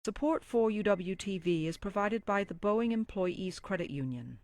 Support for UWTV is provided by the Boeing Employees Credit Union.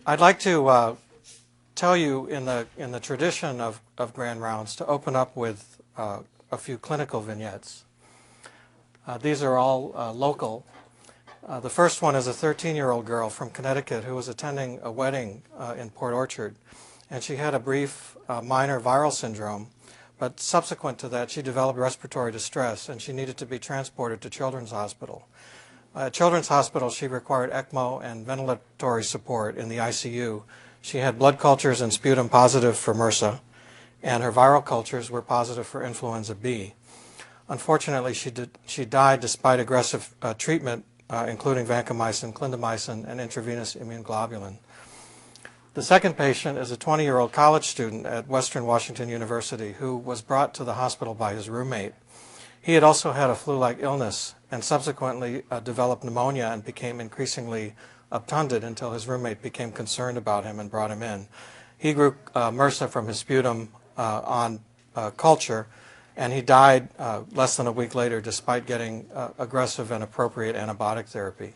I'd like to tell you in the tradition of Grand Rounds to open up with a few clinical vignettes. These are all local. The first one is a 13-year-old girl from Connecticut who was attending a wedding in Port Orchard, and she had a brief minor viral syndrome, but subsequent to that she developed respiratory distress and she needed to be transported to Children's Hospital. At Children's Hospital, she required ECMO and ventilatory support in the ICU. She had blood cultures and sputum positive for MRSA, and her viral cultures were positive for influenza B. Unfortunately, she died despite aggressive treatment, including vancomycin, clindamycin, and intravenous immunoglobulin. The second patient is a 20-year-old college student at Western Washington University who was brought to the hospital by his roommate. He had also had a flu-like illness and subsequently developed pneumonia and became increasingly obtunded until his roommate became concerned about him and brought him in. He grew MRSA from his sputum on culture, and he died less than a week later despite getting aggressive and appropriate antibiotic therapy.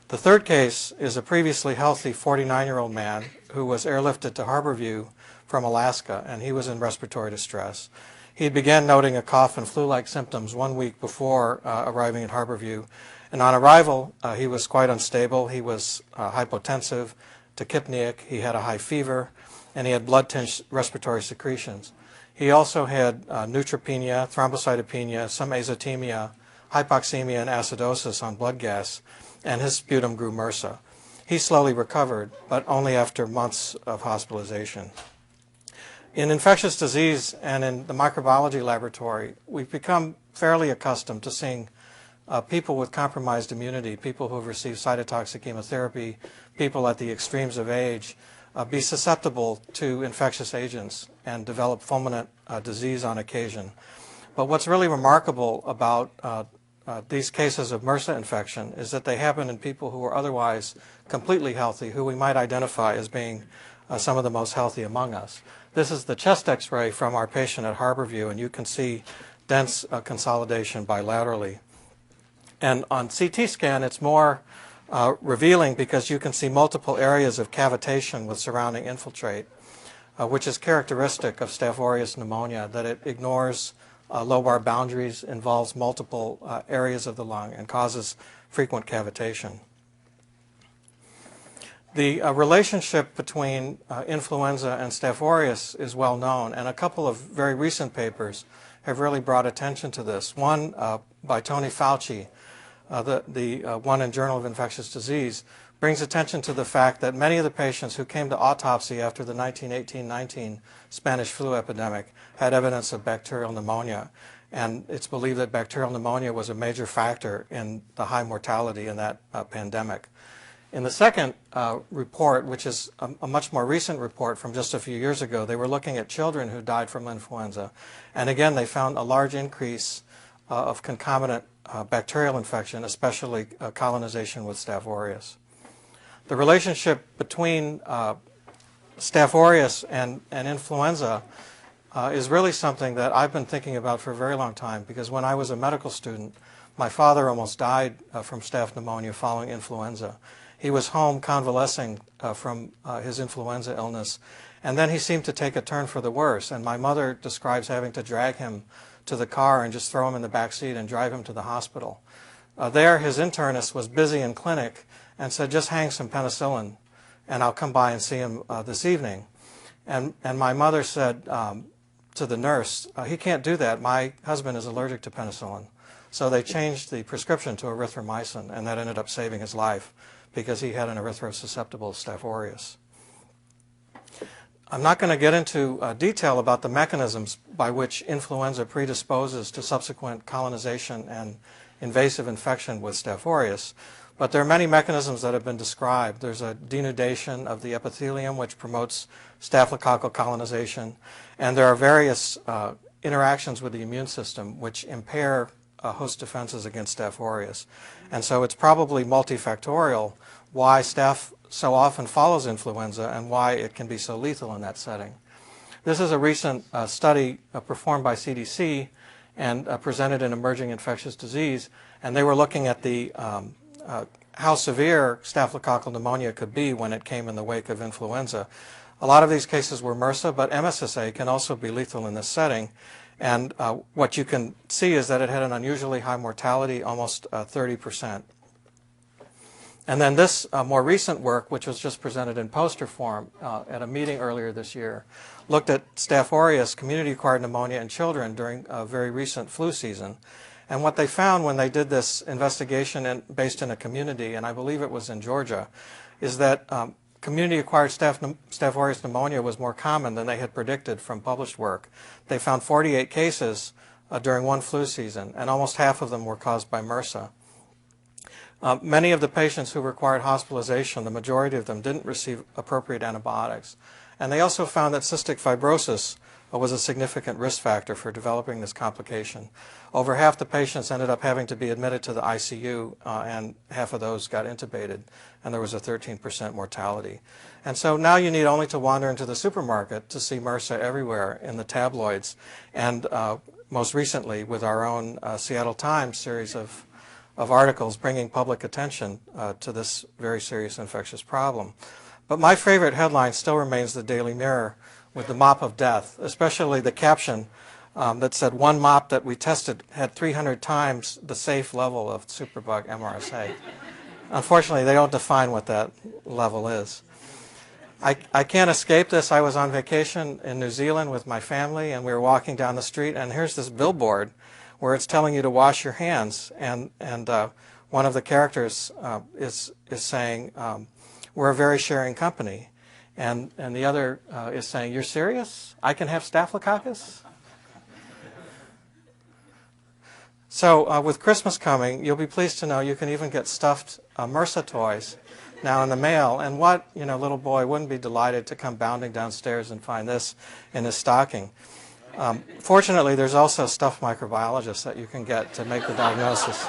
The third case is a previously healthy 49-year-old man who was airlifted to Harborview from Alaska, and he was in respiratory distress. He began noting a cough and flu-like symptoms 1 week before arriving at Harborview, and on arrival he was quite unstable. He was hypotensive, tachypneic, he had a high fever, and he had blood-tinged respiratory secretions. He also had neutropenia, thrombocytopenia, some azotemia, hypoxemia, and acidosis on blood gas, and his sputum grew MRSA. He slowly recovered, but only after months of hospitalization. In infectious disease and in the microbiology laboratory, we've become fairly accustomed to seeing people with compromised immunity, people who have received cytotoxic chemotherapy, people at the extremes of age, be susceptible to infectious agents and develop fulminant disease on occasion. But what's really remarkable about these cases of MRSA infection is that they happen in people who are otherwise completely healthy, who we might identify as being some of the most healthy among us. This is the chest x-ray from our patient at Harborview, and you can see dense consolidation bilaterally. And on CT scan, it's more revealing because you can see multiple areas of cavitation with surrounding infiltrate, which is characteristic of Staph aureus pneumonia, that it ignores lobar boundaries, involves multiple areas of the lung, and causes frequent cavitation. The relationship between influenza and Staph aureus is well known, and a couple of very recent papers have really brought attention to this. One by Tony Fauci, the one in Journal of Infectious Disease, brings attention to the fact that many of the patients who came to autopsy after the 1918-19 Spanish flu epidemic had evidence of bacterial pneumonia, and it's believed that bacterial pneumonia was a major factor in the high mortality in that pandemic. In the second report, which is a much more recent report from just a few years ago, they were looking at children who died from influenza. And again, they found a large increase of concomitant bacterial infection, especially colonization with Staph aureus. The relationship between Staph aureus and influenza is really something that I've been thinking about for a very long time, because when I was a medical student, my father almost died from staph pneumonia following influenza. He was home convalescing from his influenza illness, and then he seemed to take a turn for the worse, and my mother describes having to drag him to the car and just throw him in the back seat and drive him to the hospital. There, his internist was busy in clinic and said, just hang some penicillin and I'll come by and see him this evening. And my mother said to the nurse, he can't do that, my husband is allergic to penicillin. So they changed the prescription to erythromycin, and that ended up saving his life, because he had an erythrosusceptible Staph aureus. I'm not going to get into detail about the mechanisms by which influenza predisposes to subsequent colonization and invasive infection with Staph aureus, but there are many mechanisms that have been described. There's a denudation of the epithelium which promotes staphylococcal colonization, and there are various interactions with the immune system which impair host defenses against Staph aureus. And so it's probably multifactorial why staph so often follows influenza and why it can be so lethal in that setting. This is a recent study performed by CDC and presented in Emerging Infectious Disease, and they were looking at the how severe staphylococcal pneumonia could be when it came in the wake of influenza. A lot of these cases were MRSA, but MSSA can also be lethal in this setting. And what you can see is that it had an unusually high mortality, almost 30%. And then this more recent work, which was just presented in poster form at a meeting earlier this year, looked at Staph aureus community-acquired pneumonia in children during a very recent flu season. And what they found when they did this investigation based in a community, and I believe it was in Georgia, is that community-acquired Staph aureus pneumonia was more common than they had predicted from published work. They found 48 cases during one flu season, and almost half of them were caused by MRSA. Many of the patients who required hospitalization, the majority of them didn't receive appropriate antibiotics. And they also found that cystic fibrosis was a significant risk factor for developing this complication. Over half the patients ended up having to be admitted to the ICU, and half of those got intubated, and there was a 13% mortality. And so now you need only to wander into the supermarket to see MRSA everywhere in the tabloids, and most recently with our own Seattle Times series of articles bringing public attention to this very serious infectious problem. But my favorite headline still remains the Daily Mirror with the mop of death, especially the caption that said one mop that we tested had 300 times the safe level of superbug MRSA. Unfortunately, they don't define what that level is. I can't escape this. I was on vacation in New Zealand with my family, and we were walking down the street, and here's this billboard where it's telling you to wash your hands, and one of the characters is saying, we're a very sharing company, and the other is saying, you're serious? I can have staphylococcus? So with Christmas coming, you'll be pleased to know you can even get stuffed MRSA toys now in the mail, and what little boy wouldn't be delighted to come bounding downstairs and find this in his stocking. Fortunately, there's also stuffed microbiologists that you can get to make the diagnosis.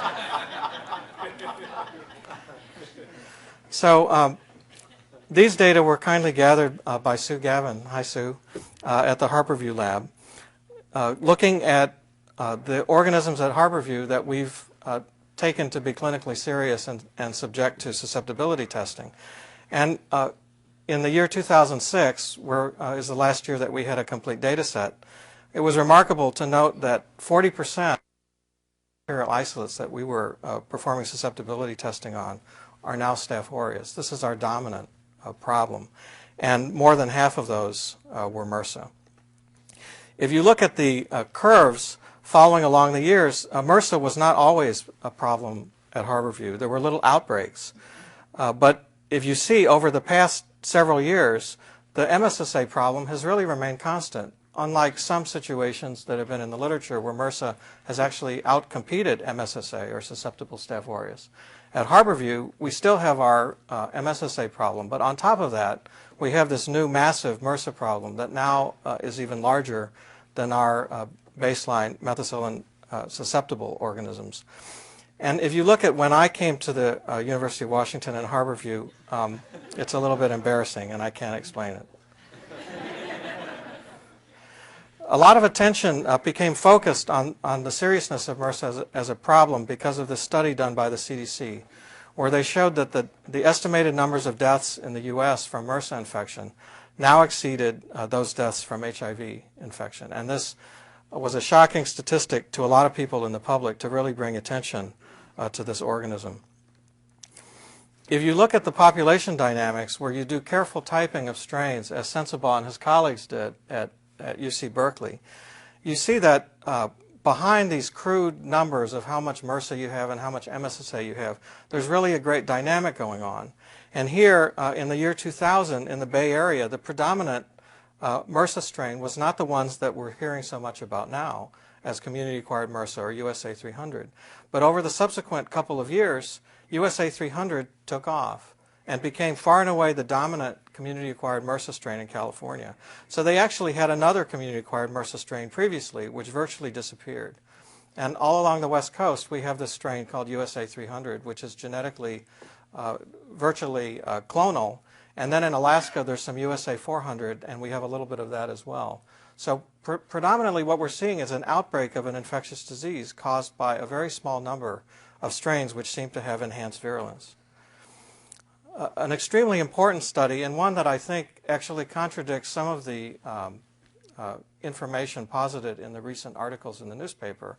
So these data were kindly gathered by Sue Gavin, hi Sue, at the Harborview lab, looking at the organisms at Harborview that we've taken to be clinically serious and subject to susceptibility testing. And in the year 2006, is the last year that we had a complete data set, it was remarkable to note that 40% of bacterial isolates that we were performing susceptibility testing on are now Staph aureus. This is our dominant problem, and more than half of those were MRSA. If you look at the curves following along the years, MRSA was not always a problem at Harborview. There were little outbreaks. But if you see over the past several years, the MSSA problem has really remained constant, unlike some situations that have been in the literature where MRSA has actually outcompeted MSSA, or susceptible Staph aureus. At Harborview, we still have our MSSA problem, but on top of that, we have this new massive MRSA problem that now is even larger than our baseline methicillin susceptible organisms. And if you look at when I came to the University of Washington and Harborview, it's a little bit embarrassing, and I can't explain it. A lot of attention became focused on the seriousness of MRSA as a problem because of this study done by the CDC, where they showed that the estimated numbers of deaths in the U.S. from MRSA infection now exceeded those deaths from HIV infection. And this was a shocking statistic to a lot of people in the public to really bring attention to this organism. If you look at the population dynamics, where you do careful typing of strains, as Sensabaugh and his colleagues did at UC Berkeley, you see that behind these crude numbers of how much MRSA you have and how much MSSA you have, there's really a great dynamic going on. And here, in the year 2000, in the Bay Area, the predominant MRSA strain was not the ones that we're hearing so much about now as community-acquired MRSA or USA 300. But over the subsequent couple of years, USA 300 took off and became far and away the dominant community-acquired MRSA strain in California. So they actually had another community-acquired MRSA strain previously, which virtually disappeared. And all along the West Coast, we have this strain called USA 300, which is genetically virtually clonal. And then in Alaska, there's some USA 400, and we have a little bit of that as well. So predominantly what we're seeing is an outbreak of an infectious disease caused by a very small number of strains which seem to have enhanced virulence. An extremely important study, and one that I think actually contradicts some of the information posited in the recent articles in the newspaper,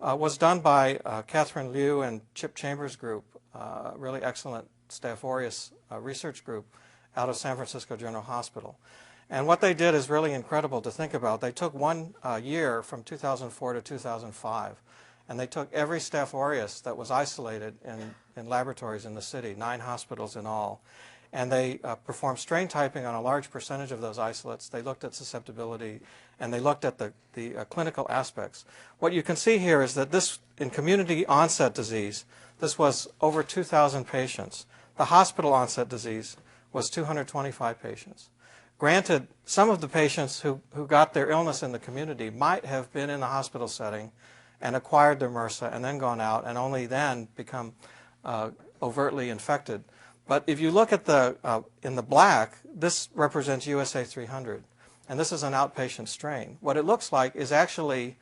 was done by Catherine Liu and Chip Chambers' group, a really excellent Staph aureus research group out of San Francisco General Hospital. And what they did is really incredible to think about. They took 1 year from 2004 to 2005, and they took every Staph aureus that was isolated in laboratories in the city, 9 hospitals in all, and they performed strain typing on a large percentage of those isolates. They looked at susceptibility, and they looked at the clinical aspects. What you can see here is that this, in community onset disease, this was over 2,000 patients. The hospital onset disease was 225 patients. Granted, some of the patients who got their illness in the community might have been in the hospital setting and acquired their MRSA and then gone out and only then become overtly infected. But if you look at in the black, this represents USA 300, and this is an outpatient strain. What it looks like is actually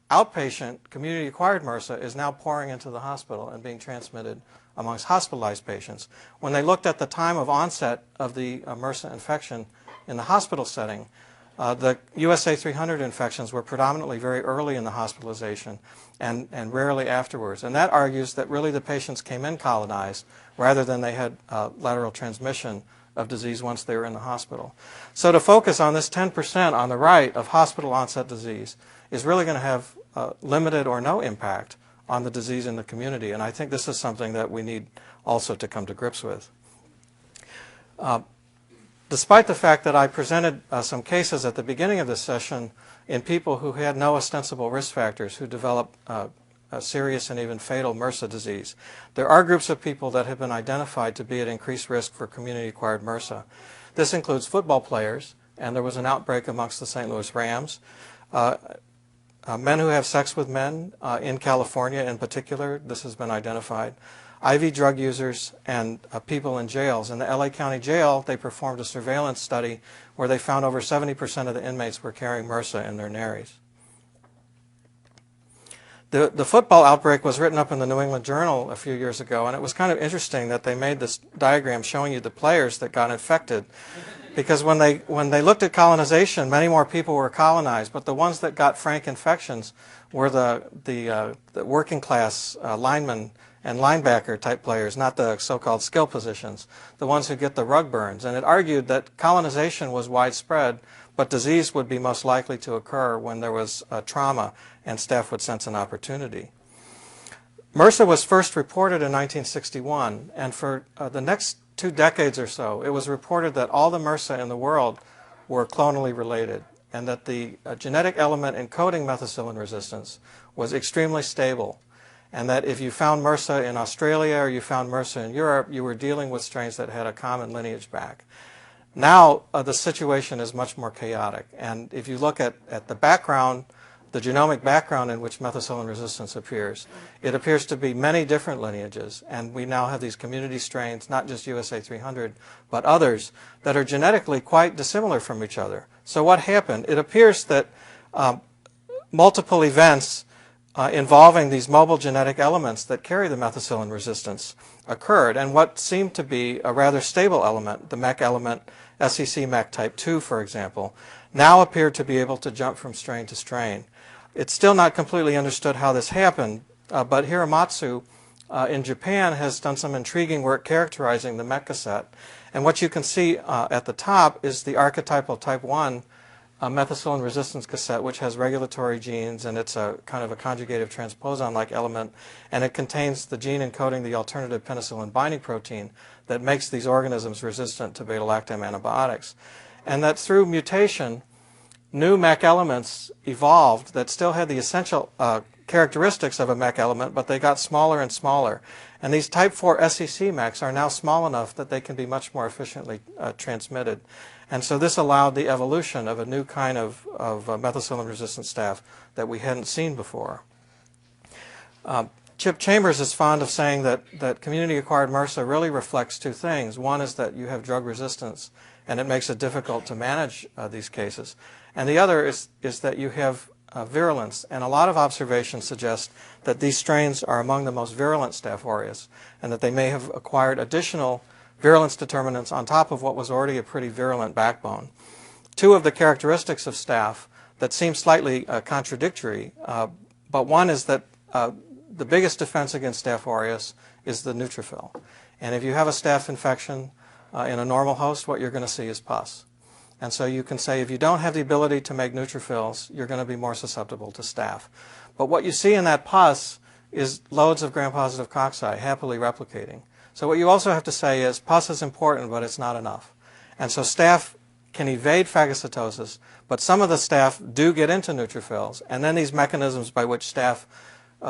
outpatient community-acquired MRSA is now pouring into the hospital and being transmitted amongst hospitalized patients. When they looked at the time of onset of the MRSA infection in the hospital setting, the USA 300 infections were predominantly very early in the hospitalization and rarely afterwards. And that argues that really the patients came in colonized rather than they had lateral transmission of disease once they were in the hospital. So to focus on this 10% on the right of hospital onset disease is really going to have limited or no impact on the disease in the community. And I think this is something that we need also to come to grips with. Despite the fact that I presented some cases at the beginning of this session in people who had no ostensible risk factors who developed a serious and even fatal MRSA disease, there are groups of people that have been identified to be at increased risk for community-acquired MRSA. This includes football players, and there was an outbreak amongst the St. Louis Rams. Men who have sex with men in California in particular, this has been identified. IV drug users and people in jails. In the LA County Jail, they performed a surveillance study where they found over 70% of the inmates were carrying MRSA in their nares. The football outbreak was written up in the New England Journal a few years ago, and it was kind of interesting that they made this diagram showing you the players that got infected. Because when they looked at colonization, many more people were colonized, but the ones that got frank infections were the working class linemen and linebacker type players, not the so-called skill positions, the ones who get the rug burns. And it argued that colonization was widespread, but disease would be most likely to occur when there was trauma and staff would sense an opportunity. MRSA was first reported in 1961, and for the next 2 decades or so, it was reported that all the MRSA in the world were clonally related, and that the genetic element encoding methicillin resistance was extremely stable, and that if you found MRSA in Australia or you found MRSA in Europe, you were dealing with strains that had a common lineage back. Now the situation is much more chaotic, and if you look at the background, the genomic background in which methicillin resistance appears, it appears to be many different lineages, and we now have these community strains, not just USA 300, but others that are genetically quite dissimilar from each other. So what happened? It appears that multiple events involving these mobile genetic elements that carry the methicillin resistance occurred, and what seemed to be a rather stable element, the MEC element, SEC-MEC type 2, for example, now appeared to be able to jump from strain to strain. It's still not completely understood how this happened, but Hiramatsu in Japan has done some intriguing work characterizing the MEC cassette. And what you can see at the top is the archetypal type 1 methicillin resistance cassette, which has regulatory genes, and it's a kind of a conjugative transposon-like element, and it contains the gene encoding the alternative penicillin binding protein that makes these organisms resistant to beta-lactam antibiotics. and that through mutation, new MEC elements evolved that still had the essential characteristics of a MEC element, but they got smaller and smaller. And these type 4 SEC MECs are now small enough that they can be much more efficiently transmitted. And so this allowed the evolution of a new kind of methicillin-resistant staph that we hadn't seen before. Chip Chambers is fond of saying that community-acquired MRSA really reflects two things. One is that you have drug resistance, and it makes it difficult to manage these cases. And the other is that you have virulence. And a lot of observations suggest that these strains are among the most virulent Staph aureus, and that they may have acquired additional virulence determinants on top of what was already a pretty virulent backbone. Two of the characteristics of staph that seem slightly contradictory, but one is that the biggest defense against Staph aureus is the neutrophil. And if you have a staph infection in a normal host, what you're going to see is pus. And so you can say if you don't have the ability to make neutrophils, you're going to be more susceptible to staph. But what you see in that pus is loads of gram-positive cocci happily replicating. So what you also have to say is pus is important, but it's not enough. And so staph can evade phagocytosis, but some of the staph do get into neutrophils, and then these mechanisms by which staph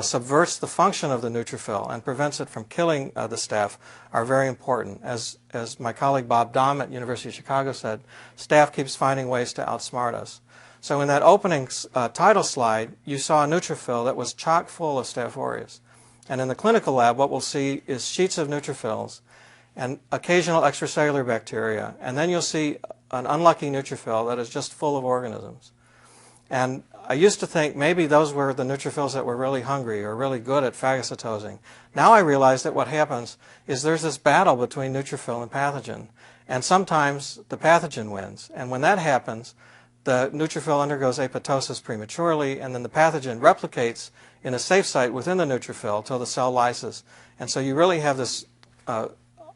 subverts the function of the neutrophil and prevents it from killing the staph are very important. As my colleague Bob Dahm at University of Chicago said, staph keeps finding ways to outsmart us. So in that opening title slide, you saw a neutrophil that was chock full of Staph aureus. And in the clinical lab, what we'll see is sheets of neutrophils and occasional extracellular bacteria. And then you'll see an unlucky neutrophil that is just full of organisms. And I used to think maybe those were the neutrophils that were really hungry or really good at phagocytosing. Now I realize that what happens is there's this battle between neutrophil and pathogen. And sometimes the pathogen wins. And when that happens, the neutrophil undergoes apoptosis prematurely, and then the pathogen replicates in a safe site within the neutrophil till the cell lyses. And so you really have this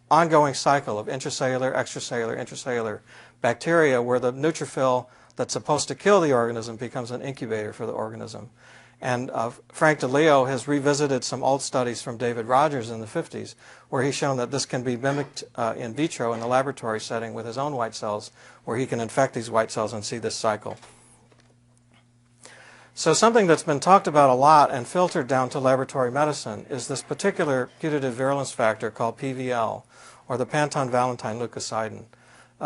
ongoing cycle of intracellular, extracellular, intracellular bacteria where the neutrophil that's supposed to kill the organism becomes an incubator for the organism. And Frank DeLeo has revisited some old studies from David Rogers in the 50s where he's shown that this can be mimicked in vitro in the laboratory setting with his own white cells, where he can infect these white cells and see this cycle. So something that's been talked about a lot and filtered down to laboratory medicine is this particular putative virulence factor called PVL, or the Panton-Valentine leukocidin.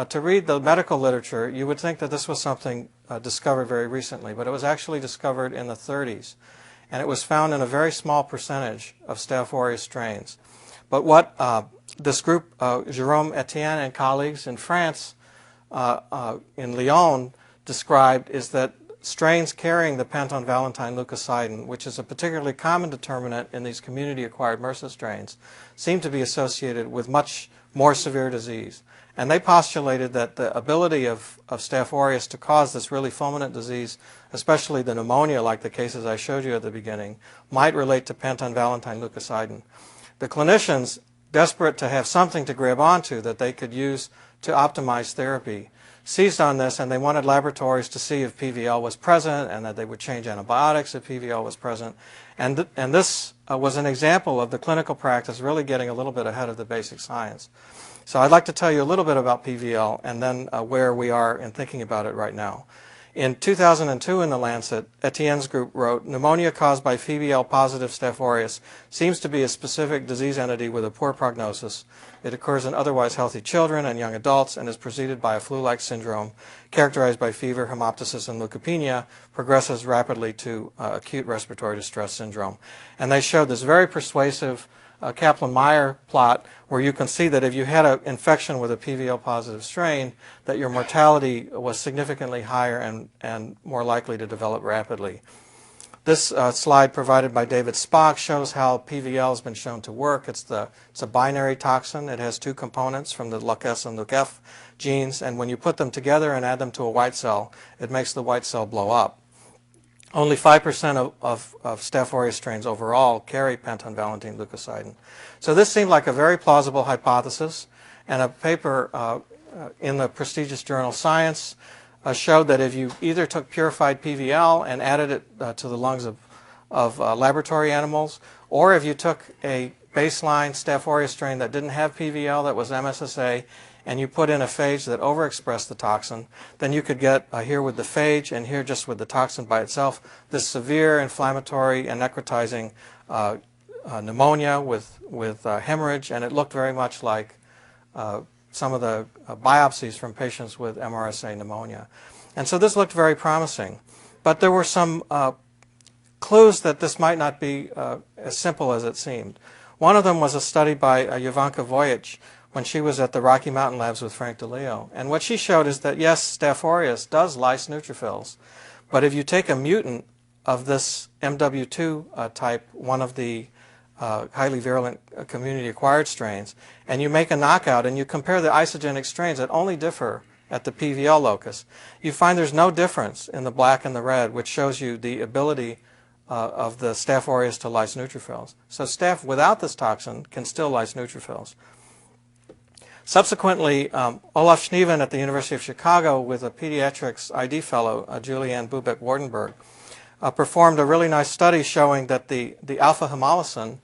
To read the medical literature, you would think that this was something discovered very recently, but it was actually discovered in the 30s, and it was found in a very small percentage of Staph aureus strains. But what this group, Jérôme Etienne and colleagues in France, in Lyon, described is that strains carrying the Panton-Valentine leukocidin, which is a particularly common determinant in these community-acquired MRSA strains, seem to be associated with much more severe disease. And they postulated that the ability of Staph aureus to cause this really fulminant disease, especially the pneumonia like the cases I showed you at the beginning, might relate to Panton-Valentine leukocidin. The clinicians, desperate to have something to grab onto that they could use to optimize therapy, seized on this, and they wanted laboratories to see if PVL was present and that they would change antibiotics if PVL was present. And this was an example of the clinical practice really getting a little bit ahead of the basic science. So I'd like to tell you a little bit about PVL and then where we are in thinking about it right now. In 2002 in The Lancet, Etienne's group wrote, "Pneumonia caused by PVL-positive Staph aureus seems to be a specific disease entity with a poor prognosis. It occurs in otherwise healthy children and young adults and is preceded by a flu-like syndrome characterized by fever, hemoptysis, and leukopenia, progresses rapidly to acute respiratory distress syndrome." And they showed this very persuasive Kaplan-Meier plot where you can see that if you had an infection with a PVL-positive strain, that your mortality was significantly higher and more likely to develop rapidly. This slide provided by David Spock shows how PVL has been shown to work. It's a binary toxin. It has two components from the LucS and LucF genes, and when you put them together and add them to a white cell, it makes the white cell blow up. Only 5% of Staph aureus strains overall carry Panton-Valentine leukocidin. So this seemed like a very plausible hypothesis, and a paper in the prestigious journal Science showed that if you either took purified PVL and added it to the lungs of laboratory animals, or if you took a baseline Staph aureus strain that didn't have PVL, that was MSSA, and you put in a phage that overexpressed the toxin, then you could get here with the phage and here just with the toxin by itself, this severe inflammatory and necrotizing pneumonia with hemorrhage, and it looked very much like some of the biopsies from patients with MRSA pneumonia. And so this looked very promising. But there were some clues that this might not be as simple as it seemed. One of them was a study by Jovanka Vojic when she was at the Rocky Mountain Labs with Frank DeLeo. And what she showed is that, yes, Staph aureus does lyse neutrophils, but if you take a mutant of this MW2 type, one of the highly virulent community-acquired strains, and you make a knockout and you compare the isogenic strains that only differ at the PVL locus, you find there's no difference in the black and the red, which shows you the ability of the Staph aureus to lyse neutrophils. So staph without this toxin can still lyse neutrophils. Subsequently, Olaf Schneeven at the University of Chicago with a pediatrics ID fellow, Julianne Bubeck-Wardenberg, performed a really nice study showing that the alpha hemolysin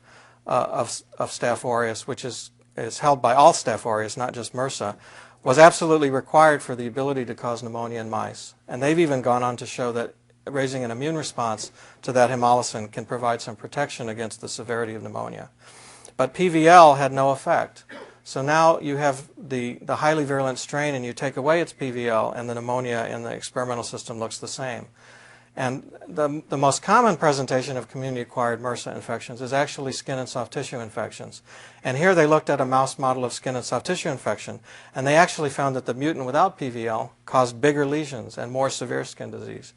of Staph aureus, which is held by all Staph aureus, not just MRSA, was absolutely required for the ability to cause pneumonia in mice. And they've even gone on to show that raising an immune response to that hemolysin can provide some protection against the severity of pneumonia. But PVL had no effect. So now you have the highly virulent strain and you take away its PVL and the pneumonia in the experimental system looks the same. And the most common presentation of community-acquired MRSA infections is actually skin and soft tissue infections. And here they looked at a mouse model of skin and soft tissue infection, and they actually found that the mutant without PVL caused bigger lesions and more severe skin disease.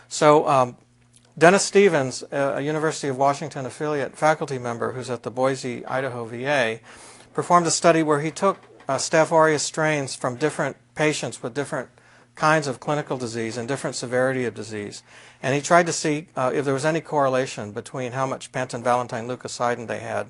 So Dennis Stevens, a University of Washington affiliate faculty member who's at the Boise, Idaho VA, performed a study where he took Staph aureus strains from different patients with different kinds of clinical disease and different severity of disease. And he tried to see if there was any correlation between how much penton-valentine leukocidin they had.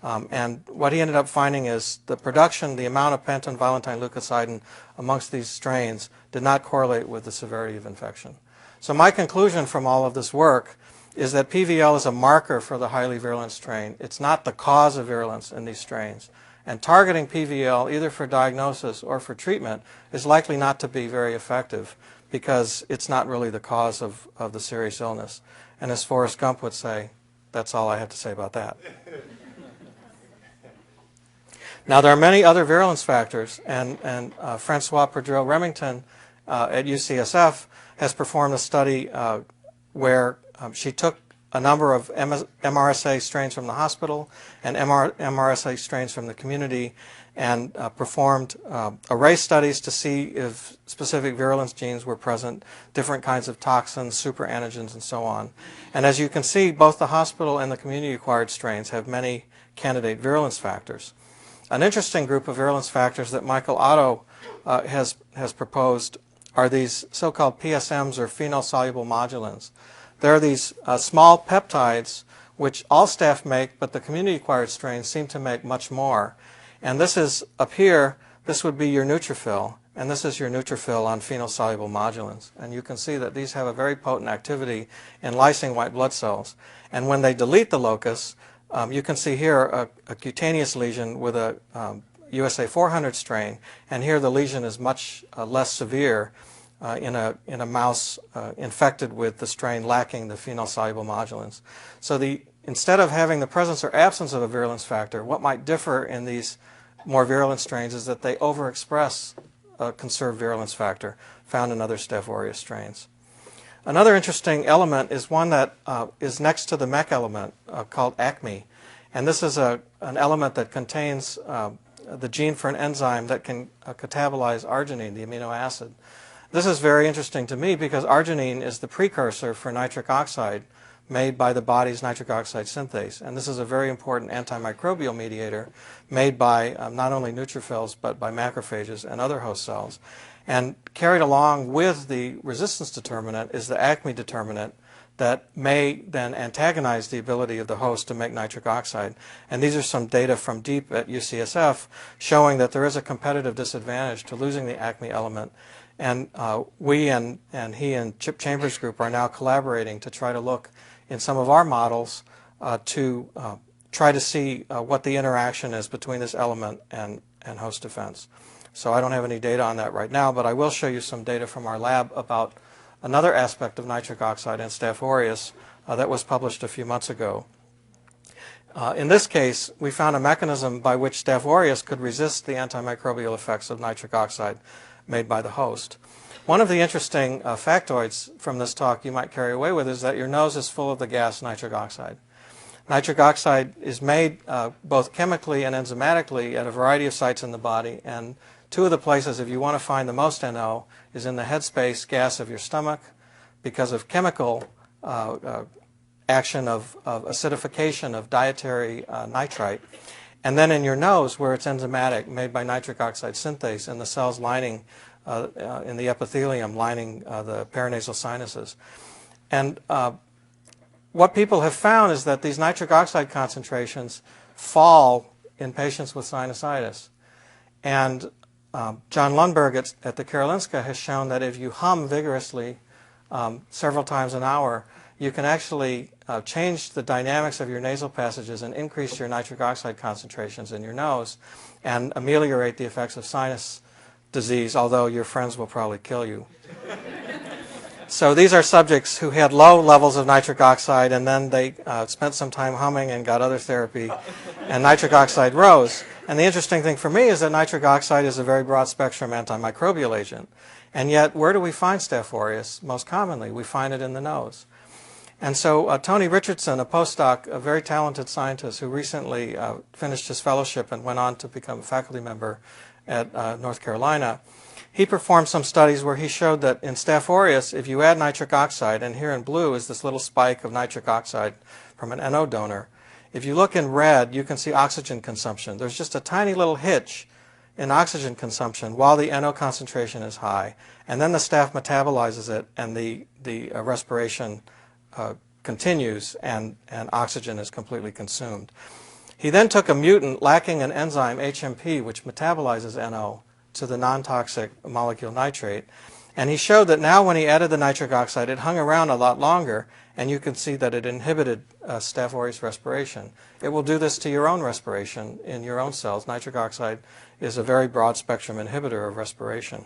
And what he ended up finding is the production, the amount of penton-valentine leukocidin amongst these strains did not correlate with the severity of infection. So my conclusion from all of this work is that PVL is a marker for the highly virulent strain. It's not the cause of virulence in these strains. And targeting PVL, either for diagnosis or for treatment, is likely not to be very effective because it's not really the cause of the serious illness. And as Forrest Gump would say, that's all I have to say about that. Now, there are many other virulence factors, and Francois Perdreau-Remington at UCSF has performed a study where she took a number of MRSA strains from the hospital and MRSA strains from the community and performed array studies to see if specific virulence genes were present, different kinds of toxins, superantigens, and so on. And as you can see, both the hospital and the community-acquired strains have many candidate virulence factors. An interesting group of virulence factors that Michael Otto has proposed are these so-called PSMs, or phenol-soluble modulins. There are these small peptides which all staph make, but the community-acquired strains seem to make much more. And this is, up here, this would be your neutrophil, and this is your neutrophil on phenol-soluble modulins. And you can see that these have a very potent activity in lysing white blood cells. And when they delete the locus, you can see here a cutaneous lesion with a USA 400 strain, and here the lesion is much less severe in a mouse infected with the strain lacking the phenol-soluble modulins. So instead of having the presence or absence of a virulence factor, what might differ in these more virulent strains is that they overexpress a conserved virulence factor found in other Staph aureus strains. Another interesting element is one that is next to the MEK element called ACME. And this is an element that contains the gene for an enzyme that can catabolize arginine, the amino acid. This is very interesting to me because arginine is the precursor for nitric oxide made by the body's nitric oxide synthase. And this is a very important antimicrobial mediator made by not only neutrophils but by macrophages and other host cells. And carried along with the resistance determinant is the ACME determinant that may then antagonize the ability of the host to make nitric oxide. And these are some data from Deep at UCSF showing that there is a competitive disadvantage to losing the ACME element. And we and he and Chip Chambers' group are now collaborating to try to look in some of our models to try to see what the interaction is between this element and and host defense. So I don't have any data on that right now, but I will show you some data from our lab about another aspect of nitric oxide and Staph aureus that was published a few months ago. In this case, we found a mechanism by which Staph aureus could resist the antimicrobial effects of nitric oxide made by the host. One of the interesting factoids from this talk you might carry away with is that your nose is full of the gas nitric oxide. Nitric oxide is made both chemically and enzymatically at a variety of sites in the body, and two of the places, if you want to find the most NO, is in the headspace gas of your stomach because of chemical action of acidification of dietary nitrite, and then in your nose where it's enzymatic, made by nitric oxide synthase in the cells lining, in the epithelium lining the paranasal sinuses. And what people have found is that these nitric oxide concentrations fall in patients with sinusitis. And John Lundberg at the Karolinska has shown that if you hum vigorously several times an hour, you can actually change the dynamics of your nasal passages and increase your nitric oxide concentrations in your nose and ameliorate the effects of sinus disease, although your friends will probably kill you. So these are subjects who had low levels of nitric oxide, and then they spent some time humming and got other therapy, and nitric oxide rose. And the interesting thing for me is that nitric oxide is a very broad spectrum antimicrobial agent. And yet, where do we find Staph aureus most commonly? We find it in the nose. And so Tony Richardson, a postdoc, a very talented scientist who recently finished his fellowship and went on to become a faculty member at North Carolina, he performed some studies where he showed that in Staph aureus, if you add nitric oxide, and here in blue is this little spike of nitric oxide from an NO donor, if you look in red, you can see oxygen consumption. There's just a tiny little hitch in oxygen consumption while the NO concentration is high, and then the staph metabolizes it, and the respiration continues, and oxygen is completely consumed. He then took a mutant lacking an enzyme HMP, which metabolizes NO, to the non-toxic molecule nitrate, and he showed that now when he added the nitric oxide, it hung around a lot longer, and you can see that it inhibited Staph aureus respiration. It will do this to your own respiration in your own cells. Nitric oxide is a very broad spectrum inhibitor of respiration.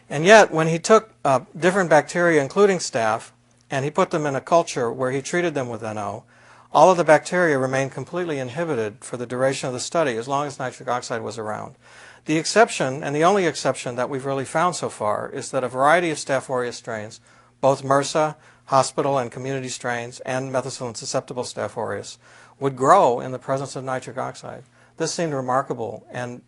And yet, when he took different bacteria, including staph, and he put them in a culture where he treated them with NO, all of the bacteria remained completely inhibited for the duration of the study as long as nitric oxide was around. The exception, and the only exception that we've really found so far, is that a variety of Staph aureus strains, both MRSA, hospital and community strains, and methicillin-susceptible Staph aureus, would grow in the presence of nitric oxide. This seemed remarkable and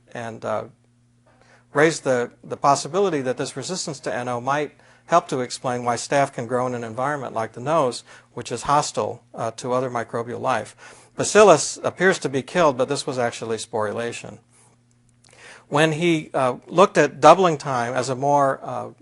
raised the possibility that this resistance to NO might help to explain why staph can grow in an environment like the nose, which is hostile to other microbial life. Bacillus appears to be killed, but this was actually sporulation. When he looked at doubling time as a more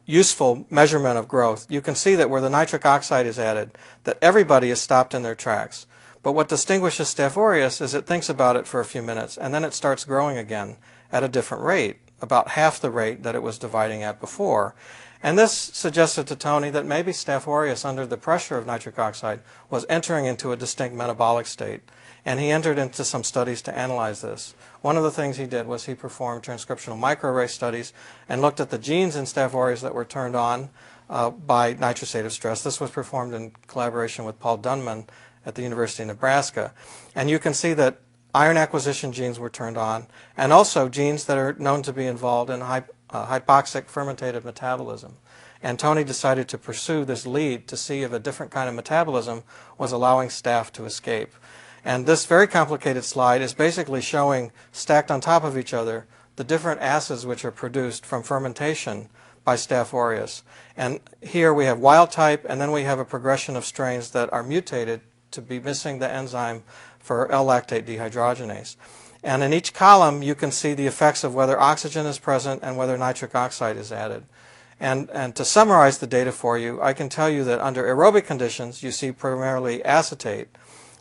useful measurement of growth, you can see that where the nitric oxide is added, that everybody is stopped in their tracks. But what distinguishes Staph aureus is it thinks about it for a few minutes, and then it starts growing again at a different rate, about half the rate that it was dividing at before. And this suggested to Tony that maybe Staph aureus, under the pressure of nitric oxide, was entering into a distinct metabolic state. And he entered into some studies to analyze this. One of the things he did was he performed transcriptional microarray studies and looked at the genes in Staph aureus that were turned on by nitrosative stress. This was performed in collaboration with Paul Dunman at the University of Nebraska. And you can see that iron acquisition genes were turned on, and also genes that are known to be involved in hypoxic fermentative metabolism. And Tony decided to pursue this lead to see if a different kind of metabolism was allowing staph to escape. And this very complicated slide is basically showing, stacked on top of each other, the different acids which are produced from fermentation by Staph aureus. And here we have wild type, and then we have a progression of strains that are mutated to be missing the enzyme for L-lactate dehydrogenase. And in each column, you can see the effects of whether oxygen is present and whether nitric oxide is added. And to summarize the data for you, I can tell you that under aerobic conditions, you see primarily acetate.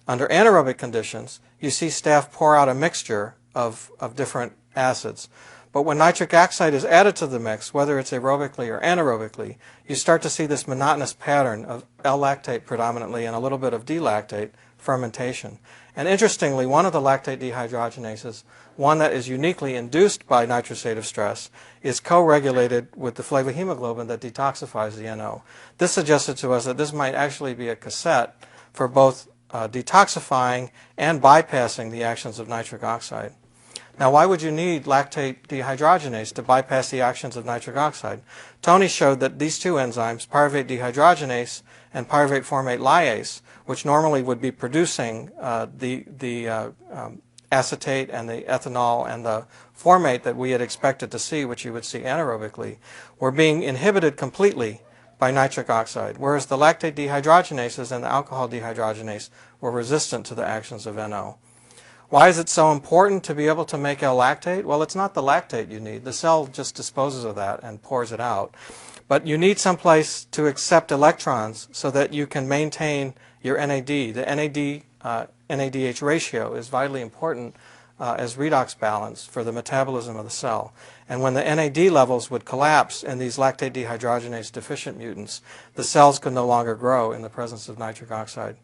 Under anaerobic conditions, you see staph pour out a mixture of different acids. But when nitric oxide is added to the mix, whether it's aerobically or anaerobically, you start to see this monotonous pattern of L-lactate predominantly and a little bit of D-lactate fermentation. And interestingly, one of the lactate dehydrogenases, one that is uniquely induced by nitrosative stress, is co-regulated with the flavohemoglobin that detoxifies the NO. This suggested to us that this might actually be a cassette for both detoxifying and bypassing the actions of nitric oxide. Now, why would you need lactate dehydrogenase to bypass the actions of nitric oxide? Tony showed that these two enzymes, pyruvate dehydrogenase and pyruvate formate lyase, which normally would be producing the acetate and the ethanol and the formate that we had expected to see, which you would see anaerobically, were being inhibited completely by nitric oxide, whereas the lactate dehydrogenases and the alcohol dehydrogenase were resistant to the actions of NO. Why is it so important to be able to make L-lactate? Well, it's not the lactate you need. The cell just disposes of that and pours it out. But you need someplace to accept electrons so that you can maintain your NAD. The NAD-NADH ratio is vitally important as redox balance for the metabolism of the cell. And when the NAD levels would collapse in these lactate dehydrogenase deficient mutants, the cells could no longer grow in the presence of nitric oxide.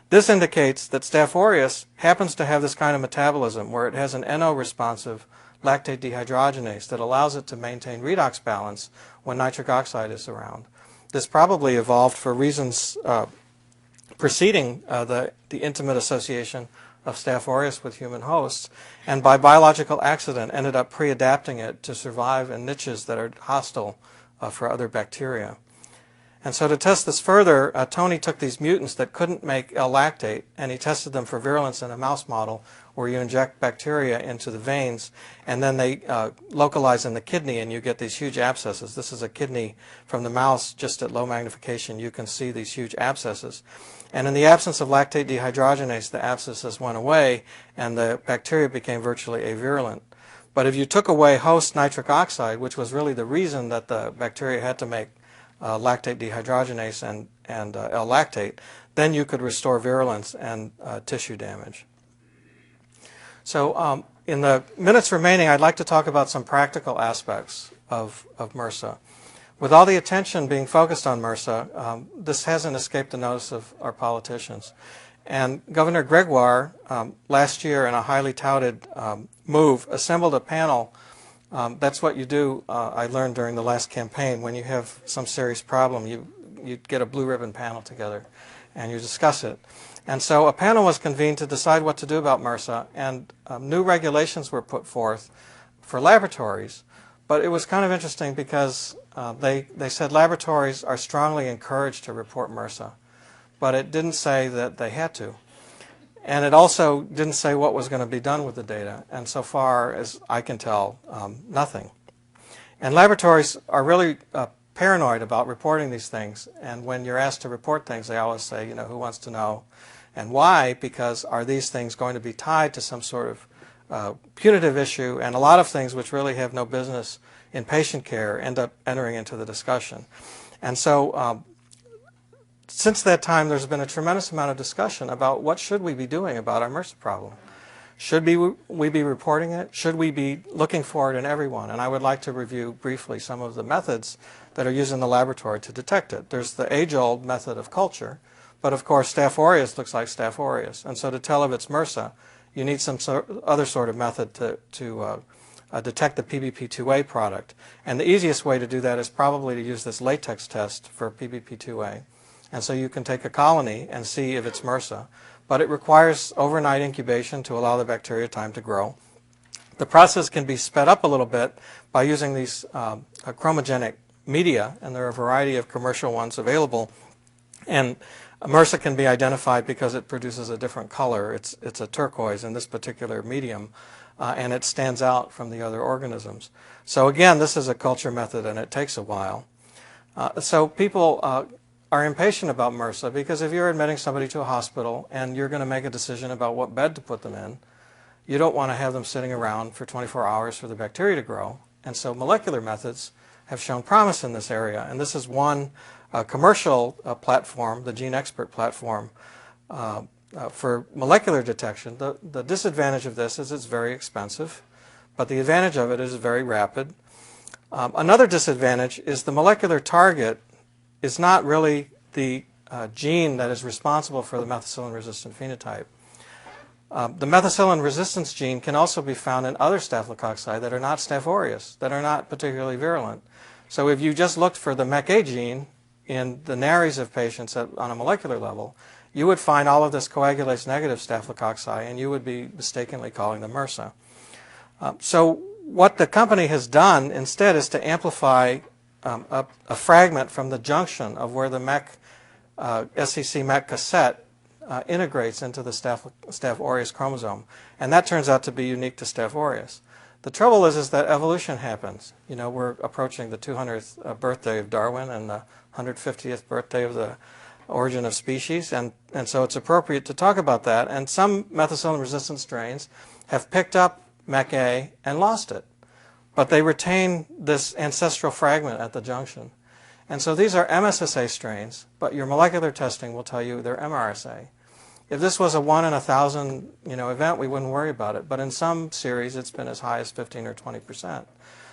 This indicates that Staph aureus happens to have this kind of metabolism where it has an NO-responsive lactate dehydrogenase that allows it to maintain redox balance when nitric oxide is around. This probably evolved for reasons preceding the intimate association of Staph aureus with human hosts, and by biological accident ended up pre-adapting it to survive in niches that are hostile for other bacteria. And so to test this further, Tony took these mutants that couldn't make L-lactate, and he tested them for virulence in a mouse model where you inject bacteria into the veins, and then they localize in the kidney, and you get these huge abscesses. This is a kidney from the mouse. Just at low magnification, you can see these huge abscesses. And in the absence of lactate dehydrogenase, the abscesses went away, and the bacteria became virtually avirulent. But if you took away host nitric oxide, which was really the reason that the bacteria had to make lactate dehydrogenase and L-lactate, then you could restore virulence and tissue damage. So in the minutes remaining, I'd like to talk about some practical aspects of MRSA. With all the attention being focused on MRSA, this hasn't escaped the notice of our politicians. And Governor Gregoire, last year in a highly touted move, assembled a panel. That's what you do, I learned during the last campaign. When you have some serious problem, you get a blue ribbon panel together and you discuss it. And so a panel was convened to decide what to do about MRSA, and new regulations were put forth for laboratories. But it was kind of interesting because they said laboratories are strongly encouraged to report MRSA, but it didn't say that they had to. And it also didn't say what was going to be done with the data. And so far as I can tell, nothing. And laboratories are really paranoid about reporting these things. And when you're asked to report things, they always say, who wants to know? And why? Because are these things going to be tied to some sort of punitive issue? And a lot of things which really have no business in patient care end up entering into the discussion. And so since that time, there's been a tremendous amount of discussion about what should we be doing about our MRSA problem. Should we be reporting it? Should we be looking for it in everyone? And I would like to review briefly some of the methods that are used in the laboratory to detect it. There's the age-old method of culture, but of course Staph aureus looks like Staph aureus. And so to tell if it's MRSA, you need some other sort of method to detect the PBP2A product. And the easiest way to do that is probably to use this latex test for PBP2A. And so you can take a colony and see if it's MRSA. But it requires overnight incubation to allow the bacteria time to grow. The process can be sped up a little bit by using these chromogenic media, and there are a variety of commercial ones available. And MRSA can be identified because it produces a different color. It's a turquoise in this particular medium, and it stands out from the other organisms. So again, this is a culture method, and it takes a while. So people are impatient about MRSA because if you're admitting somebody to a hospital and you're going to make a decision about what bed to put them in, you don't want to have them sitting around for 24 hours for the bacteria to grow. And so molecular methods have shown promise in this area. And this is one commercial platform, the GeneXpert platform, for molecular detection. The disadvantage of this is it's very expensive, but the advantage of it is very rapid. Another disadvantage is the molecular target is not really the gene that is responsible for the methicillin-resistant phenotype. The methicillin resistance gene can also be found in other staphylococci that are not Staph aureus, that are not particularly virulent. So if you just looked for the MEK-A gene in the nares of patients on a molecular level, you would find all of this coagulase negative staphylococci, and you would be mistakenly calling them MRSA. So what the company has done instead is to amplify a fragment from the junction of where the SEC-MEK cassette integrates into the Staph aureus chromosome, and that turns out to be unique to Staph aureus. The trouble is that evolution happens. You know, we're approaching the 200th birthday of Darwin and the 150th birthday of the origin of species, and so it's appropriate to talk about that. And some methicillin-resistant strains have picked up MEK-A and lost it, but they retain this ancestral fragment at the junction. And so these are MSSA strains, but your molecular testing will tell you they're MRSA. If this was a 1 in 1,000 event, we wouldn't worry about it. But in some series, it's been as high as 15 or 20%.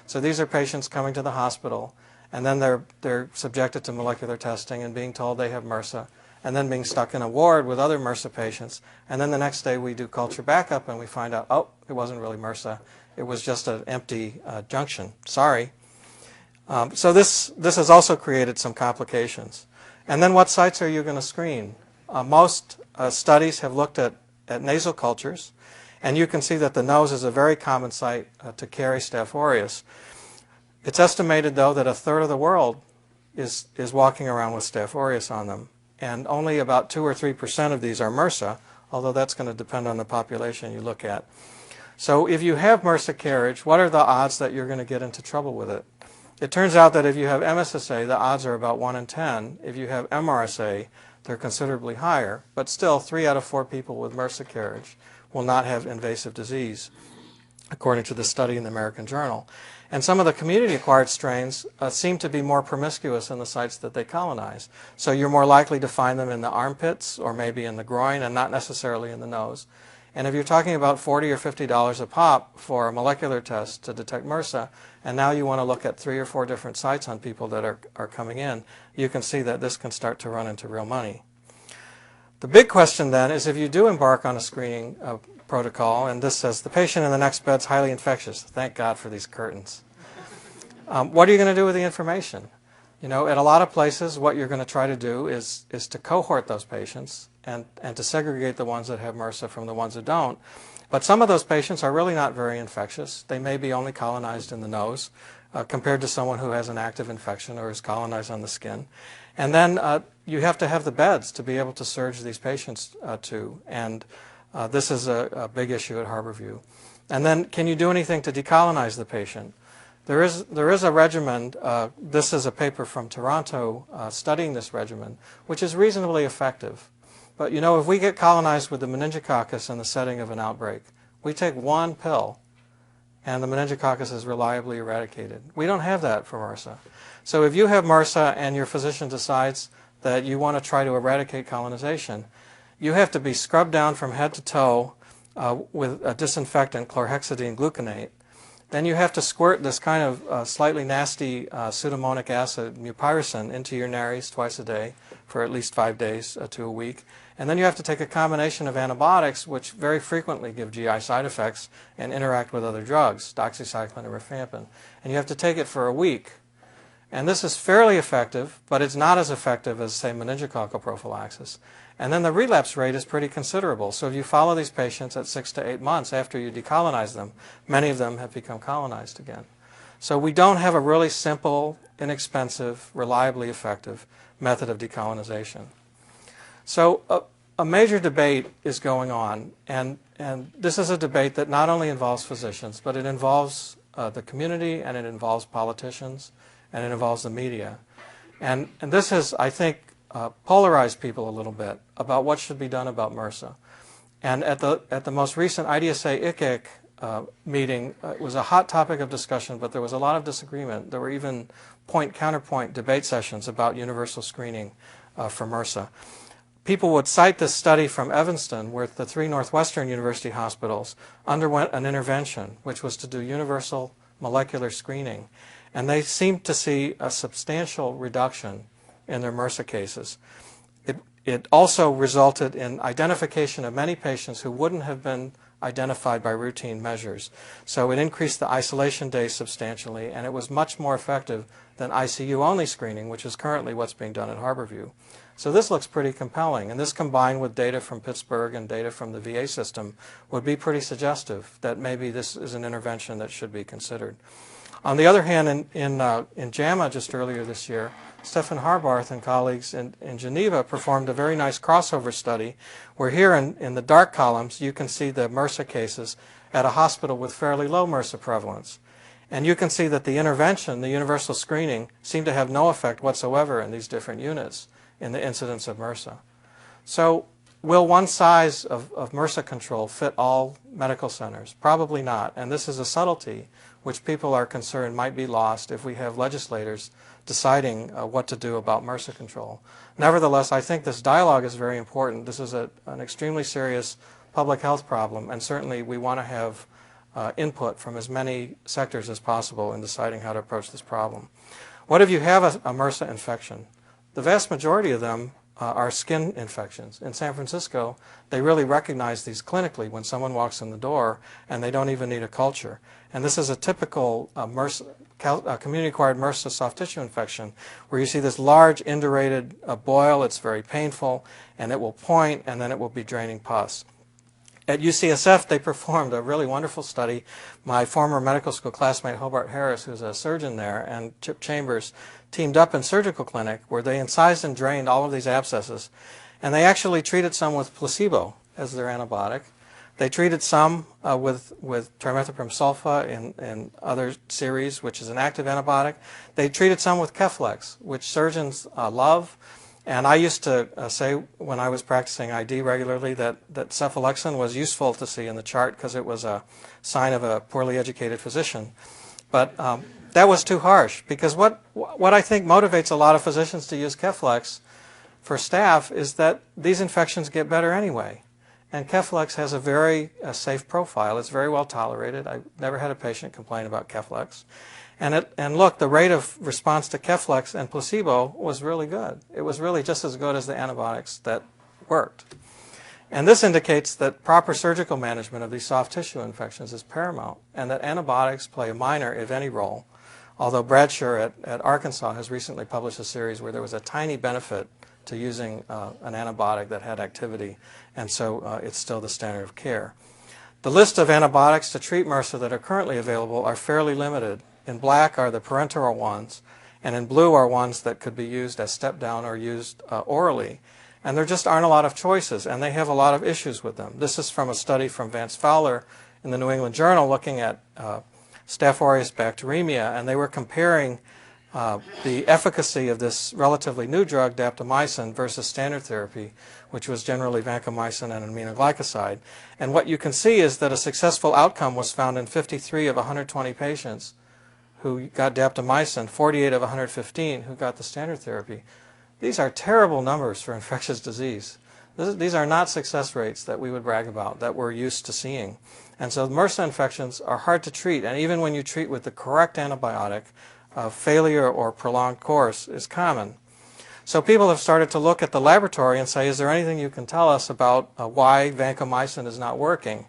So these are patients coming to the hospital, and then they're subjected to molecular testing and being told they have MRSA, and then being stuck in a ward with other MRSA patients. And then the next day we do culture backup, and we find out, oh, it wasn't really MRSA. It was just an empty junction. Sorry. So this has also created some complications. And then what sites are you going to screen? Most studies have looked at nasal cultures, and you can see that the nose is a very common site to carry Staph aureus. It's estimated, though, that a third of the world is walking around with Staph aureus on them, and only about 2 or 3% of these are MRSA, although that's going to depend on the population you look at. So if you have MRSA carriage, what are the odds that you're going to get into trouble with it? It turns out that if you have MSSA, the odds are about 1 in 10. If you have MRSA, they're considerably higher, but still 3 out of 4 people with MRSA carriage will not have invasive disease, according to the study in the American Journal. And some of the community-acquired strains seem to be more promiscuous in the sites that they colonize. So you're more likely to find them in the armpits or maybe in the groin and not necessarily in the nose. And if you're talking about $40 or $50 a pop for a molecular test to detect MRSA, and now you want to look at 3 or 4 different sites on people that are coming in, you can see that this can start to run into real money. The big question then is, if you do embark on a screening protocol, and this says the patient in the next bed is highly infectious. Thank God for these curtains. What are you going to do with the information? You know, at a lot of places, what you're going to try to do is to cohort those patients and to segregate the ones that have MRSA from the ones that don't. But some of those patients are really not very infectious. They may be only colonized in the nose compared to someone who has an active infection or is colonized on the skin. And then you have to have the beds to be able to surge these patients to. And this is a big issue at Harborview. And then can you do anything to decolonize the patient? There is a regimen, this is a paper from Toronto studying this regimen, which is reasonably effective. But you know, if we get colonized with the meningococcus in the setting of an outbreak, we take 1 pill and the meningococcus is reliably eradicated. We don't have that for MRSA. So if you have MRSA and your physician decides that you want to try to eradicate colonization, you have to be scrubbed down from head to toe with a disinfectant, chlorhexidine gluconate. Then you have to squirt this kind of slightly nasty pseudomonic acid, mupirocin, into your nares twice a day for at least 5 days to a week. And then you have to take a combination of antibiotics, which very frequently give GI side effects and interact with other drugs, doxycycline and rifampin. And you have to take it for a week. And this is fairly effective, but it's not as effective as, say, meningococcal prophylaxis. And then the relapse rate is pretty considerable. So if you follow these patients at 6 to 8 months after you decolonize them, many of them have become colonized again. So we don't have a really simple, inexpensive, reliably effective method of decolonization. So a major debate is going on, and this is a debate that not only involves physicians, but it involves the community, and it involves politicians, and it involves the media. And this has, I think, polarized people a little bit about what should be done about MRSA. And at the most recent IDSA-ICIC meeting, it was a hot topic of discussion, but there was a lot of disagreement. There were even point-counterpoint debate sessions about universal screening for MRSA. People would cite this study from Evanston, where the 3 Northwestern University hospitals underwent an intervention, which was to do universal molecular screening. And they seemed to see a substantial reduction in their MRSA cases. It also resulted in identification of many patients who wouldn't have been identified by routine measures. So it increased the isolation days substantially, and it was much more effective than ICU-only screening, which is currently what's being done at Harborview. So this looks pretty compelling, and this combined with data from Pittsburgh and data from the VA system would be pretty suggestive that maybe this is an intervention that should be considered. On the other hand, in JAMA just earlier this year, Stefan Harbarth and colleagues in Geneva performed a very nice crossover study where here in the dark columns you can see the MRSA cases at a hospital with fairly low MRSA prevalence. And you can see that the intervention, the universal screening, seemed to have no effect whatsoever in these different units in the incidence of MRSA. So will one size of MRSA control fit all medical centers? Probably not. And this is a subtlety which people are concerned might be lost if we have legislators deciding what to do about MRSA control. Nevertheless, I think this dialogue is very important. This is an extremely serious public health problem, and certainly we want to have input from as many sectors as possible in deciding how to approach this problem. What if you have a MRSA infection? The vast majority of them are skin infections. In San Francisco, they really recognize these clinically when someone walks in the door, and they don't even need a culture. And this is a typical community-acquired MRSA soft tissue infection where you see this large indurated boil. It's very painful, and it will point, and then it will be draining pus. At UCSF, they performed a really wonderful study. My former medical school classmate, Hobart Harris, who's a surgeon there, and Chip Chambers, teamed up in surgical clinic where they incised and drained all of these abscesses. And they actually treated some with placebo as their antibiotic. They treated some with trimethoprim sulfa in other series, which is an active antibiotic. They treated some with Keflex, which surgeons love. And I used to say when I was practicing ID regularly that cephalexin was useful to see in the chart because it was a sign of a poorly educated physician. But that was too harsh, because what I think motivates a lot of physicians to use Keflex for staff is that these infections get better anyway. And Keflex has a very safe profile. It's very well tolerated. I've never had a patient complain about Keflex. And look, the rate of response to Keflex and placebo was really good. It was really just as good as the antibiotics that worked. And this indicates that proper surgical management of these soft tissue infections is paramount, and that antibiotics play a minor, if any, role. Although Bradshaw at Arkansas has recently published a series where there was a tiny benefit to using an antibiotic that had activity, and so it's still the standard of care. The list of antibiotics to treat MRSA that are currently available are fairly limited. In black are the parenteral ones, and in blue are ones that could be used as step-down or used orally. And there just aren't a lot of choices, and they have a lot of issues with them. This is from a study from Vance Fowler in the New England Journal looking at Staph aureus bacteremia, and they were comparing the efficacy of this relatively new drug, daptomycin, versus standard therapy, which was generally vancomycin and an aminoglycoside. And what you can see is that a successful outcome was found in 53 of 120 patients who got daptomycin, 48 of 115 who got the standard therapy. These are terrible numbers for infectious disease. These are not success rates that we would brag about, that we're used to seeing. And so MRSA infections are hard to treat, and even when you treat with the correct antibiotic, failure or prolonged course is common. So people have started to look at the laboratory and say, is there anything you can tell us about why vancomycin is not working?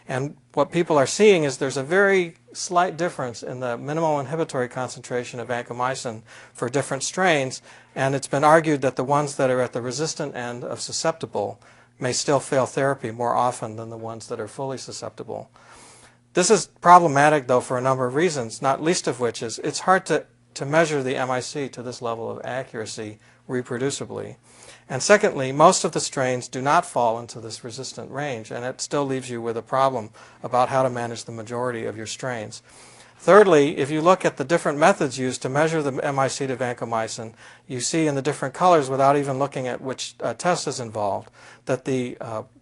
And what people are seeing is there's a very slight difference in the minimal inhibitory concentration of vancomycin for different strains, and it's been argued that the ones that are at the resistant end of susceptible may still fail therapy more often than the ones that are fully susceptible. This is problematic, though, for a number of reasons, not least of which is it's hard to measure the MIC to this level of accuracy reproducibly. And secondly, most of the strains do not fall into this resistant range, and it still leaves you with a problem about how to manage the majority of your strains. Thirdly, if you look at the different methods used to measure the MIC to vancomycin, you see in the different colors, without even looking at which test is involved, that the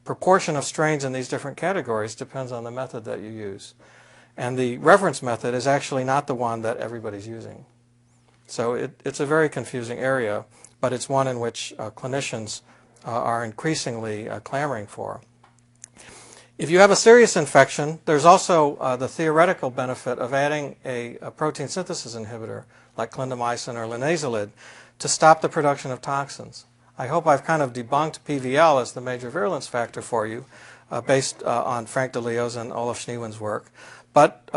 proportion of strains in these different categories depends on the method that you use. And the reference method is actually not the one that everybody's using. So it's a very confusing area, but it's one in which clinicians are increasingly clamoring for. If you have a serious infection, there's also the theoretical benefit of adding a protein synthesis inhibitor like clindamycin or linezolid to stop the production of toxins. I hope I've kind of debunked PVL as the major virulence factor for you, based on Frank DeLeo's and Olaf Schneewin's work. But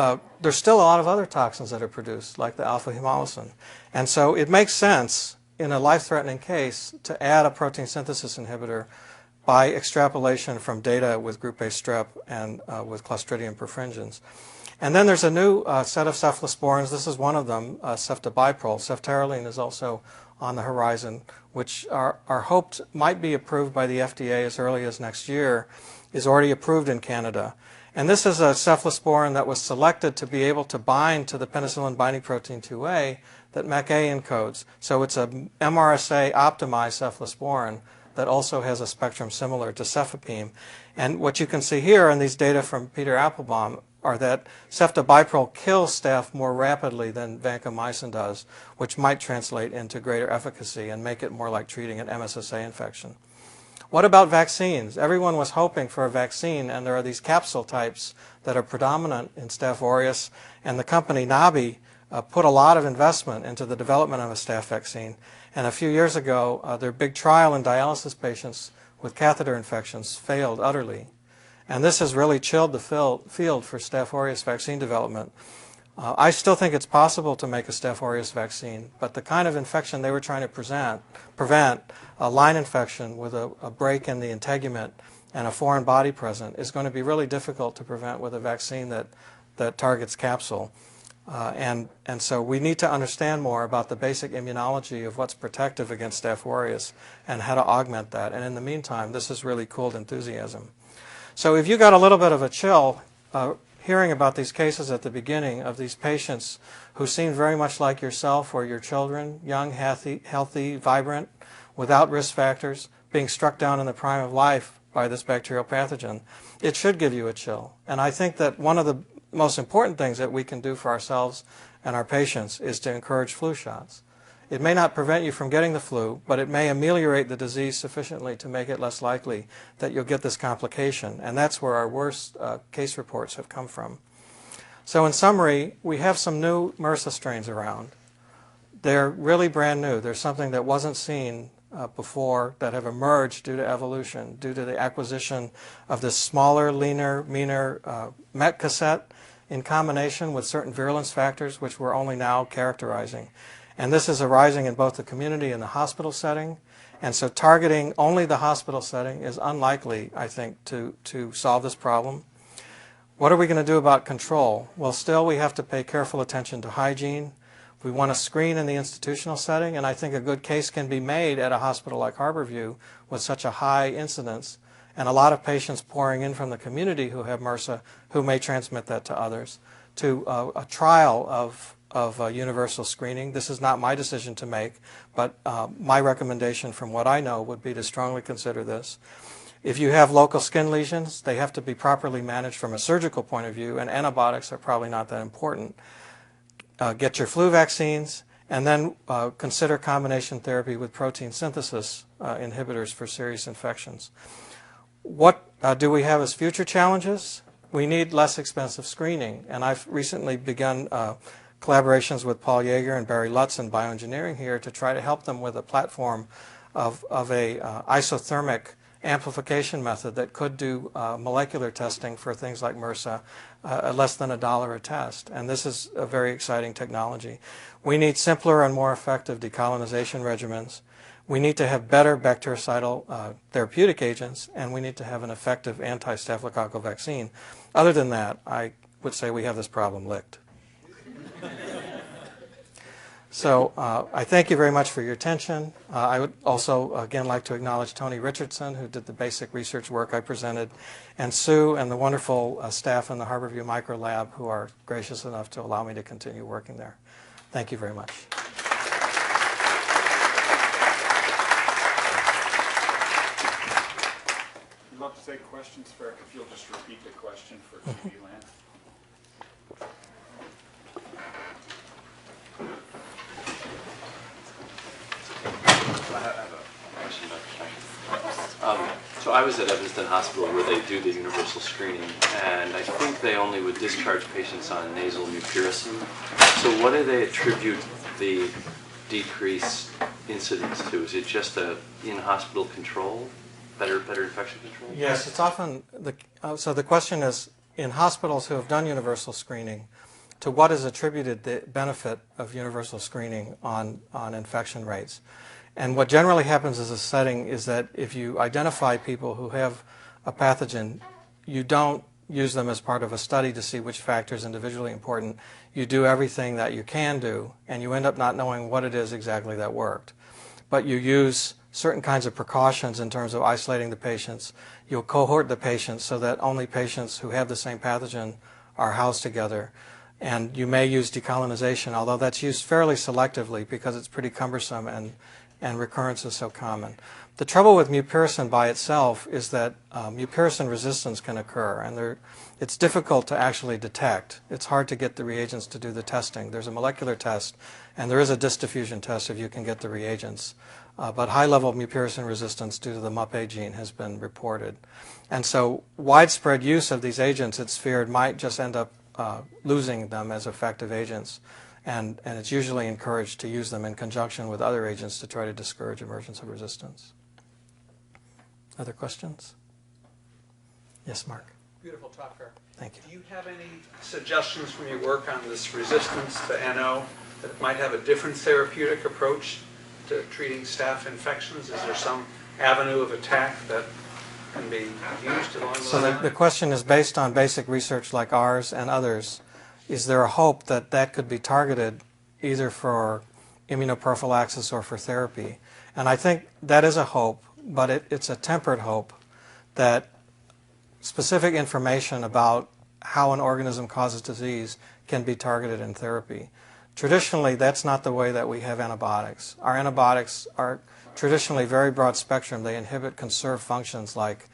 there's still a lot of other toxins that are produced, like the alpha-hemolysin. And so it makes sense in a life-threatening case to add a protein synthesis inhibitor by extrapolation from data with group A strep and with Clostridium perfringens. And then there's a new set of cephalosporins. This is one of them, ceftobiprole. Ceftaroline is also on the horizon, which are hoped might be approved by the FDA as early as next year, is already approved in Canada. And this is a cephalosporin that was selected to be able to bind to the penicillin binding protein 2A that MEK-A encodes. So it's a MRSA optimized cephalosporin that also has a spectrum similar to cefepime. And what you can see here in these data from Peter Applebaum are that ceftobiprole kills staph more rapidly than vancomycin does, which might translate into greater efficacy and make it more like treating an MSSA infection. What about vaccines? Everyone was hoping for a vaccine, and there are these capsule types that are predominant in Staph aureus, and the company Nabi put a lot of investment into the development of a staph vaccine. And a few years ago, their big trial in dialysis patients with catheter infections failed utterly. And this has really chilled the field for Staph aureus vaccine development. I still think it's possible to make a Staph aureus vaccine, but the kind of infection they were trying to prevent, a line infection with a break in the integument and a foreign body present, is going to be really difficult to prevent with a vaccine that targets capsule. And so we need to understand more about the basic immunology of what's protective against Staph aureus and how to augment that. And in the meantime, this has really cooled enthusiasm. So if you got a little bit of a chill hearing about these cases at the beginning of these patients who seem very much like yourself or your children, young, healthy, vibrant, without risk factors, being struck down in the prime of life by this bacterial pathogen, it should give you a chill. And I think that one of the most important things that we can do for ourselves and our patients is to encourage flu shots. It may not prevent you from getting the flu, but it may ameliorate the disease sufficiently to make it less likely that you'll get this complication. And that's where our worst case reports have come from. So in summary, we have some new MRSA strains around. They're really brand new. There's something that wasn't seen before that have emerged due to evolution, due to the acquisition of this smaller, leaner, meaner MET cassette in combination with certain virulence factors, which we're only now characterizing. And this is arising in both the community and the hospital setting. And so targeting only the hospital setting is unlikely, I think, to solve this problem. What are we going to do about control? Well, still we have to pay careful attention to hygiene. We want to screen in the institutional setting, and I think a good case can be made at a hospital like Harborview with such a high incidence and a lot of patients pouring in from the community who have MRSA who may transmit that to others, to a trial of universal screening. This is not my decision to make, but my recommendation from what I know would be to strongly consider this. If you have local skin lesions, they have to be properly managed from a surgical point of view, and antibiotics are probably not that important. Get your flu vaccines, and then consider combination therapy with protein synthesis inhibitors for serious infections. What do we have as future challenges? We need less expensive screening, and I've recently begun collaborations with Paul Yeager and Barry Lutz in bioengineering here to try to help them with a platform of a isothermic amplification method that could do molecular testing for things like MRSA at less than $1 a test. And this is a very exciting technology. We need simpler and more effective decolonization regimens. We need to have better bactericidal therapeutic agents, and we need to have an effective anti-staphylococcal vaccine. Other than that, I would say we have this problem licked. So I thank you very much for your attention. I would also, again, like to acknowledge Tony Richardson, who did the basic research work I presented, and Sue and the wonderful staff in the Harborview Micro Lab who are gracious enough to allow me to continue working there. Thank you very much. I'd love to take questions, Ferric, if you'll just repeat the question for TV land. I have a question about the so I was at Evanston Hospital where they do the universal screening, and I think they only would discharge patients on nasal mupirocin. So what do they attribute the decrease incidence to? Is it just a in-hospital control, better infection control? Yes, it's often, so the question is, in hospitals who have done universal screening, to what is attributed the benefit of universal screening on infection rates? And what generally happens as a setting is that if you identify people who have a pathogen, you don't use them as part of a study to see which factor is individually important. You do everything that you can do, and you end up not knowing what it is exactly that worked. But you use certain kinds of precautions in terms of isolating the patients. You'll cohort the patients so that only patients who have the same pathogen are housed together. And you may use decolonization, although that's used fairly selectively because it's pretty cumbersome and recurrence is so common. The trouble with mupirocin by itself is that mupirocin resistance can occur, and it's difficult to actually detect. It's hard to get the reagents to do the testing. There's a molecular test, and there is a disdiffusion test if you can get the reagents. But high level of mupirocin resistance due to the MUP-A gene has been reported. And so widespread use of these agents, it's feared, might just end up losing them as effective agents. And it's usually encouraged to use them in conjunction with other agents to try to discourage emergence of resistance. Other questions? Yes, Mark. Beautiful talk, Ferric. Thank you. Do you have any suggestions from your work on this resistance to NO that it might have a different therapeutic approach to treating staph infections? Is there some avenue of attack that can be used along those So lines? the question is based on basic research like ours and others. Is there a hope that that could be targeted either for immunoprophylaxis or for therapy? And I think that is a hope, but it's a tempered hope that specific information about how an organism causes disease can be targeted in therapy. Traditionally, that's not the way that we have antibiotics. Our antibiotics are traditionally very broad spectrum. They inhibit conserved functions like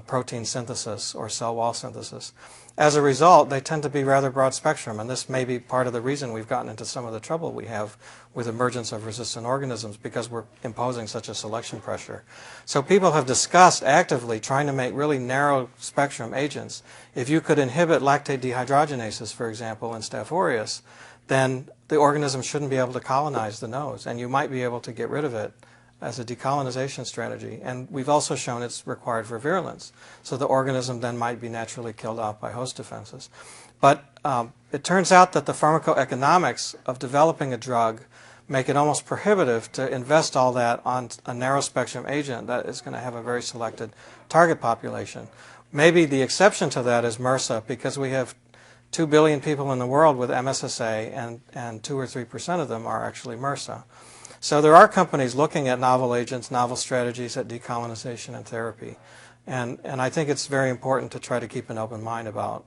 protein synthesis or cell wall synthesis. As a result, they tend to be rather broad spectrum, and this may be part of the reason we've gotten into some of the trouble we have with emergence of resistant organisms, because we're imposing such a selection pressure. So people have discussed actively trying to make really narrow spectrum agents. If you could inhibit lactate dehydrogenases, for example, in Staph aureus, then the organism shouldn't be able to colonize the nose, and you might be able to get rid of it as a decolonization strategy. And we've also shown it's required for virulence. So the organism then might be naturally killed off by host defenses. But it turns out that the pharmacoeconomics of developing a drug make it almost prohibitive to invest all that on a narrow spectrum agent that is going to have a very selected target population. Maybe the exception to that is MRSA, because we have 2 billion people in the world with MSSA, and 2 or 3% of them are actually MRSA. So there are companies looking at novel agents, novel strategies at decolonization and therapy. And I think it's very important to try to keep an open mind about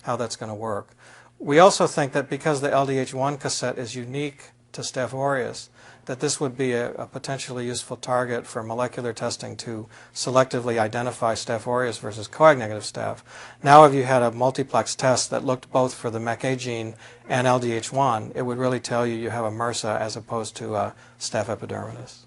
how that's going to work. We also think that because the LDH1 cassette is unique to Staph aureus, that this would be a potentially useful target for molecular testing to selectively identify Staph aureus versus coag-negative staph. Now if you had a multiplex test that looked both for the MEK-A gene and LDH1, it would really tell you have a MRSA as opposed to a Staph epidermidis.